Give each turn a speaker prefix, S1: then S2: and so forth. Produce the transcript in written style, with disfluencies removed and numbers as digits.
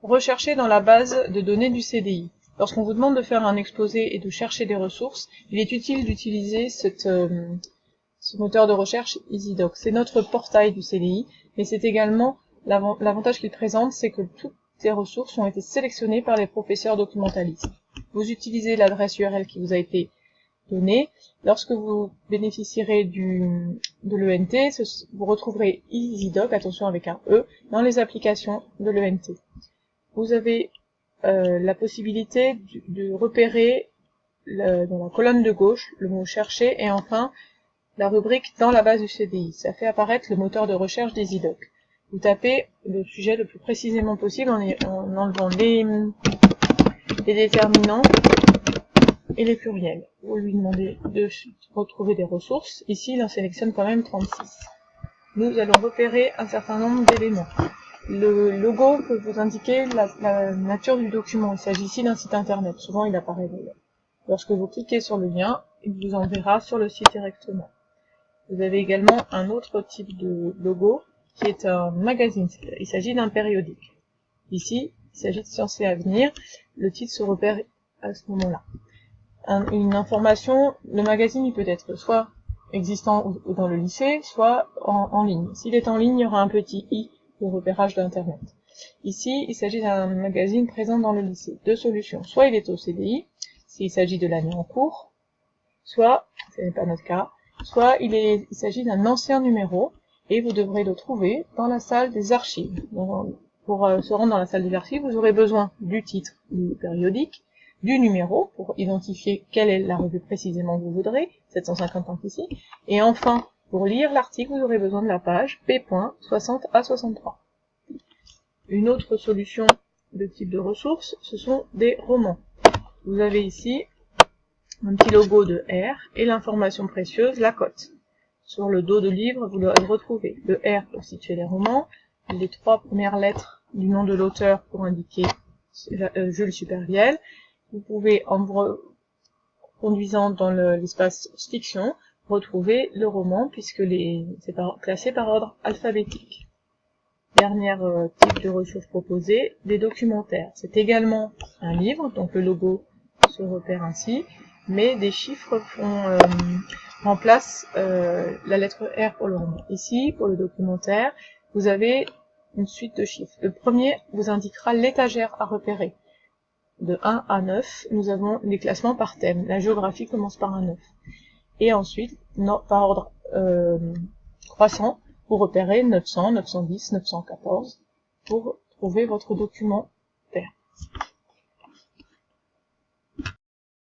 S1: rechercher dans la base de données du CDI. Lorsqu'on vous demande de faire un exposé et de chercher des ressources, il est utile d'utiliser ce moteur de recherche EasyDoc. C'est notre portail du CDI, mais c'est également l'avantage qu'il présente, c'est que toutes les ressources ont été sélectionnées par les professeurs documentalistes. Vous utilisez l'adresse URL qui vous a été donnée. Lorsque vous bénéficierez de l'ENT, vous retrouverez EasyDoc, attention avec un E, dans les applications de l'ENT. Vous avez la possibilité de repérer dans la colonne de gauche le mot chercher et enfin la rubrique dans la base du CDI. Ça fait apparaître le moteur de recherche d'EasyDoc. Vous tapez le sujet le plus précisément possible en enlevant les déterminants et les pluriels. Vous lui demandez de retrouver des ressources. Ici, il en sélectionne quand même 36. Nous allons repérer un certain nombre d'éléments. Le logo peut vous indiquer la nature du document. Il s'agit ici d'un site internet. Souvent, il apparaît d'ailleurs. Lorsque vous cliquez sur le lien, il vous enverra sur le site directement. Vous avez également un autre type de logo qui est un magazine. Il s'agit d'un périodique. Ici, il s'agit de Sciences et Avenir. Le titre se repère à ce moment-là. Une information, le magazine il peut être soit existant dans le lycée, soit en ligne. S'il est en ligne, il y aura un petit i de repérage d'Internet. Ici, il s'agit d'un magazine présent dans le lycée. Deux solutions. Soit il est au CDI, s'il s'agit de l'année en cours, soit, ce n'est pas notre cas, soit il s'agit d'un ancien numéro, et vous devrez le trouver dans la salle des archives. Donc, pour se rendre dans la salle des archives, vous aurez besoin du titre du périodique, du numéro, pour identifier quelle est la revue précisément que vous voudrez, 750 ici, et enfin, pour lire l'article, vous aurez besoin de la page P.60 à 63. Une autre solution de type de ressources, ce sont des romans. Vous avez ici un petit logo de R et l'information précieuse, la cote. Sur le dos de livre, vous le retrouvez le R pour situer les romans, les 3 premières lettres du nom de l'auteur pour indiquer Jules Supervielle. Vous pouvez, en vous conduisant dans l'espace fiction, retrouver le roman puisque c'est classé par ordre alphabétique. Dernier type de ressources proposées, des documentaires. C'est également un livre, donc le logo se repère ainsi, mais des chiffres remplacent la lettre R pour le roman. Ici, pour le documentaire, vous avez une suite de chiffres. Le premier vous indiquera l'étagère à repérer. De 1 à 9, nous avons les classements par thème. La géographie commence par un 9. Et ensuite, par ordre croissant, vous repérez 900, 910, 914 pour trouver votre documentaire.